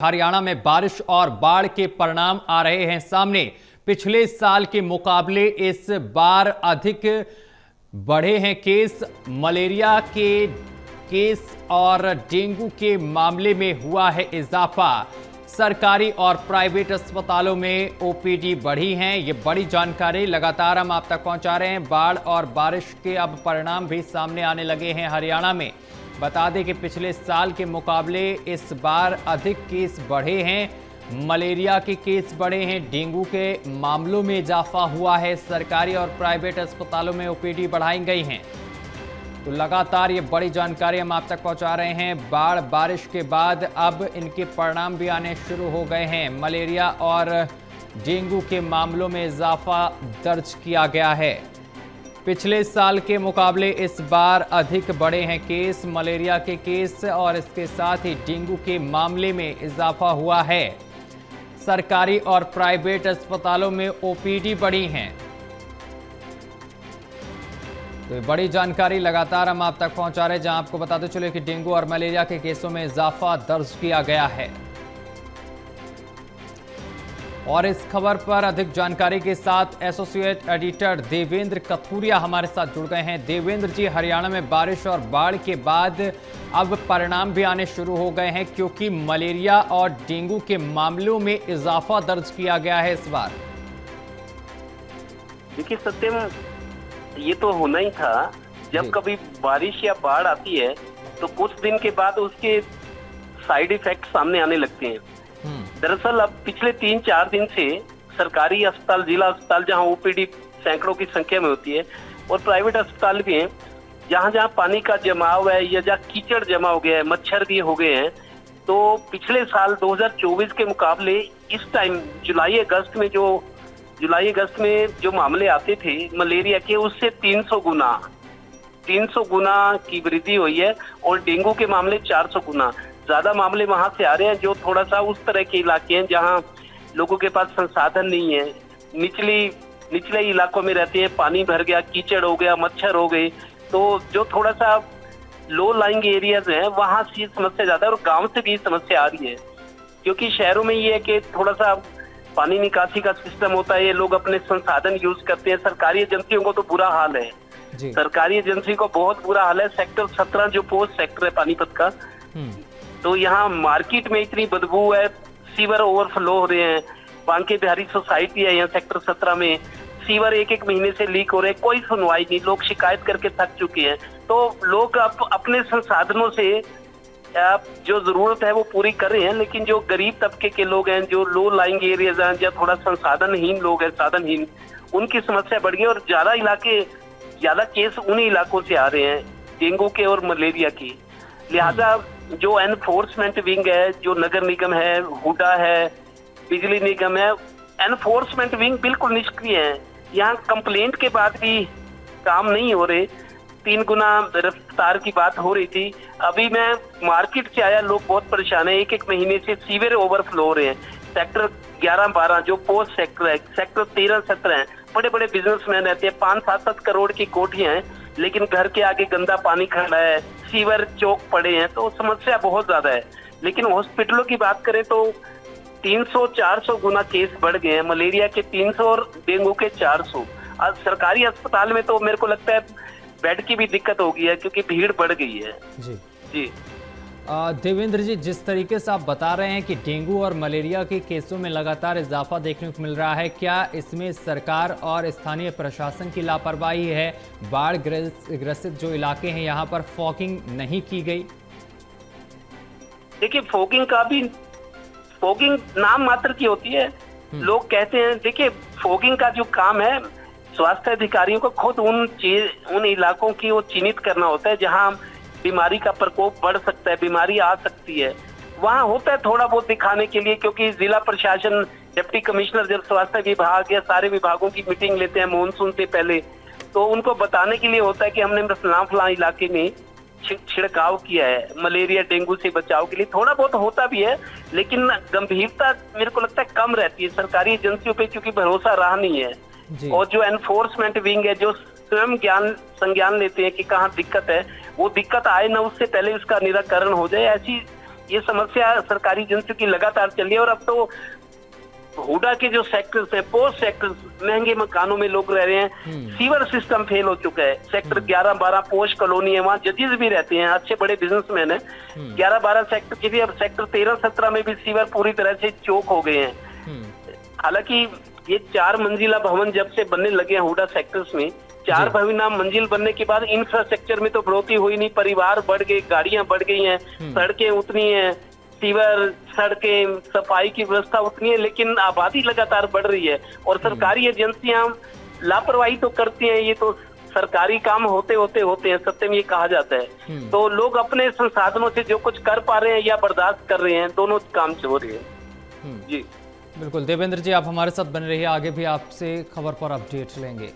हरियाणा में बारिश और बाढ़ के परिणाम आ रहे हैं सामने। पिछले साल के मुकाबले इस बार अधिक बढ़े हैं केस। मलेरिया के केस और डेंगू के मामले में हुआ है इजाफा। सरकारी और प्राइवेट अस्पतालों में ओपीडी बढ़ी हैं। ये बड़ी जानकारी लगातार हम आप तक पहुंचा रहे हैं। बाढ़ और बारिश के अब परिणाम भी सामने आने लगे हैं हरियाणा में। बता दें कि पिछले साल के मुकाबले इस बार अधिक केस बढ़े हैं। मलेरिया के केस बढ़े हैं, डेंगू के मामलों में इजाफा हुआ है। सरकारी और प्राइवेट अस्पतालों में ओपीडी बढ़ाई गई हैं। तो लगातार ये बड़ी जानकारी हम आप तक पहुंचा रहे हैं। बाढ़ बारिश के बाद अब इनके परिणाम भी आने शुरू हो गए हैं। मलेरिया और डेंगू के मामलों में इजाफा दर्ज किया गया है। पिछले साल के मुकाबले इस बार अधिक बढ़े हैं केस। मलेरिया के केस और इसके साथ ही डेंगू के मामले में इजाफा हुआ है। सरकारी और प्राइवेट अस्पतालों में ओपीडी बढ़ी हैं। तो ये बड़ी जानकारी लगातार हम आप तक पहुंचा रहे हैं, जहां आपको बताते चले कि डेंगू और मलेरिया के केसों में इजाफा दर्ज किया गया है। और इस खबर पर अधिक जानकारी के साथ एसोसिएट एडिटर देवेंद्र कथुरिया हमारे साथ जुड़ गए हैं। देवेंद्र जी, हरियाणा में बारिश और बाढ़ के बाद अब परिणाम भी आने शुरू हो गए हैं, क्योंकि मलेरिया और डेंगू के मामलों में इजाफा दर्ज किया गया है इस बार। देखिए सत्यम, ये तो होना ही था। जब कभी बारिश या बाढ़ आती है तो कुछ दिन के बाद उसके साइड इफेक्ट सामने आने लगते हैं। दरअसल अब पिछले 3-4 दिन से सरकारी अस्पताल, जिला अस्पताल जहां ओपीडी सैकड़ों की संख्या में होती है, और प्राइवेट अस्पताल भी हैं, जहां जहां पानी का जमाव है या जहां कीचड़ जमा हो गया है, मच्छर भी हो गए हैं, तो पिछले साल 2024 के मुकाबले इस टाइम जुलाई अगस्त में जो मामले आते थे मलेरिया के, उससे 300 गुना की वृद्धि हुई है। और डेंगू के मामले 400 गुना ज्यादा मामले वहां से आ रहे हैं, जो थोड़ा सा उस तरह के इलाके हैं जहां लोगों के पास संसाधन नहीं है, निचले इलाकों में रहते हैं, पानी भर गया, कीचड़ हो गया, मच्छर हो गए। तो जो थोड़ा सा लो लाइंग एरियाज हैं वहां से समस्या ज्यादा है, और गांव से भी समस्या आ रही है। क्योंकि शहरों में ये है कि थोड़ा सा पानी निकासी का सिस्टम होता है, ये लोग अपने संसाधन यूज करते हैं। सरकारी एजेंसियों को तो बुरा हाल है, सरकारी एजेंसी को बहुत बुरा हाल है। सेक्टर 17 जो पोस्ट सेक्टर है पानीपत का, तो यहाँ मार्केट में इतनी बदबू है, सीवर ओवरफ्लो हो रहे हैं। बांके बिहारी सोसाइटी है यहाँ सेक्टर 17 में, सीवर एक महीने से लीक हो रहे हैं, कोई सुनवाई नहीं, लोग शिकायत करके थक चुके हैं। तो लोग अपने संसाधनों से जो जरूरत है वो पूरी कर रहे हैं, लेकिन जो गरीब तबके के लोग हैं, जो लो लाइंग एरियाज हैं, या थोड़ा संसाधनहीन लोग हैं, साधनहीन, उनकी समस्या बढ़ गई। और ज्यादा केस उन इलाकों से आ रहे हैं, डेंगू के और मलेरिया की। लिहाजा जो एनफोर्समेंट विंग है, जो नगर निगम है, हुडा है, बिजली निगम है, एनफोर्समेंट विंग बिल्कुल निष्क्रिय है। यहाँ कंप्लेंट के बाद भी काम नहीं हो रहे। 3 गुना रफ्तार की बात हो रही थी। अभी मैं मार्केट से आया, लोग बहुत परेशान है, एक महीने से सीवर ओवरफ्लो हो रहे हैं। सेक्टर 11-12 जो पोस्ट सेक्टर है, सेक्टर 13-17 है, बड़े बड़े बिजनेसमैन रहते हैं, 5-7 करोड़ की कोठियां हैं, लेकिन घर के आगे गंदा पानी खड़ा है, सीवर चौक पड़े हैं, तो समस्या बहुत ज्यादा है। लेकिन हॉस्पिटलों की बात करें तो 300-400 गुना केस बढ़ गए हैं, मलेरिया के 300 और डेंगू के 400। आज सरकारी अस्पताल में तो मेरे को लगता है बेड की भी दिक्कत हो गई है, क्योंकि भीड़ बढ़ गई है। जी देवेंद्र जी, जिस तरीके से आप बता रहे हैं कि डेंगू और मलेरिया के केसों में लगातार इजाफा देखने को मिल रहा है, क्या इसमें सरकार और स्थानीय प्रशासन की लापरवाही है? बाढ़ ग्रसित जो इलाके हैं यहाँ पर फॉगिंग नहीं की गई? देखिए, फॉगिंग नाम मात्र की होती है। लोग कहते हैं, देखिए फॉगिंग का जो काम है, स्वास्थ्य अधिकारियों को खुद उन इलाकों की वो चिन्हित करना होता है जहाँ बीमारी का प्रकोप बढ़ सकता है, बीमारी आ सकती है। वहाँ होता है थोड़ा बहुत दिखाने के लिए, क्योंकि जिला प्रशासन, डिप्टी कमिश्नर जब स्वास्थ्य विभाग या सारे विभागों की मीटिंग लेते हैं मॉनसून से पहले, तो उनको बताने के लिए होता है कि हमने फलां इलाके में छिड़काव किया है मलेरिया डेंगू से बचाव के लिए। थोड़ा बहुत होता भी है, लेकिन गंभीरता मेरे को लगता है कम रहती है सरकारी एजेंसियों पे, क्योंकि भरोसा रहा नहीं है। और जो एनफोर्समेंट विंग है, जो स्वयं संज्ञान लेते हैं कि कहाँ दिक्कत है, वो दिक्कत आए ना, उससे पहले उसका निराकरण हो जाए, ऐसी ये समस्या सरकारी एजेंसियों की लगातार चल रही है। और अब तो हुडा के जो सेक्टर्स है, पोस्ट सेक्टर्स, महंगे मकानों में लोग रह रहे हैं, सीवर सिस्टम फेल हो चुका है। सेक्टर 11-12 पोस्ट कॉलोनी है, वहाँ जजेस भी रहते हैं, अच्छे बड़े बिजनेसमैन है। 11-12 सेक्टर की भी, अब सेक्टर 13-17 में भी सीवर पूरी तरह से चोक हो गए हैं। हालांकि ये 4 मंजिला भवन जब से बनने लगे हैं हुडा सेक्टर्स में, 4 मंजिल बनने के बाद इंफ्रास्ट्रक्चर में तो बढ़ोतरी हुई नहीं, परिवार बढ़ गए, गाड़ियां बढ़ गई हैं, सड़कें उतनी हैं, सीवर, सड़कें, सफाई की व्यवस्था उतनी है, लेकिन आबादी लगातार बढ़ रही है। और सरकारी एजेंसियां लापरवाही तो करती हैं, ये तो सरकारी काम होते हैं, सत्य में ये कहा जाता है। तो लोग अपने संसाधनों से जो कुछ कर पा रहे हैं या बर्दाश्त कर रहे हैं, दोनों काम से हो रही है। जी बिल्कुल देवेंद्र जी, आप हमारे साथ बने रहिए, आगे भी आपसे खबर पर अपडेट लेंगे।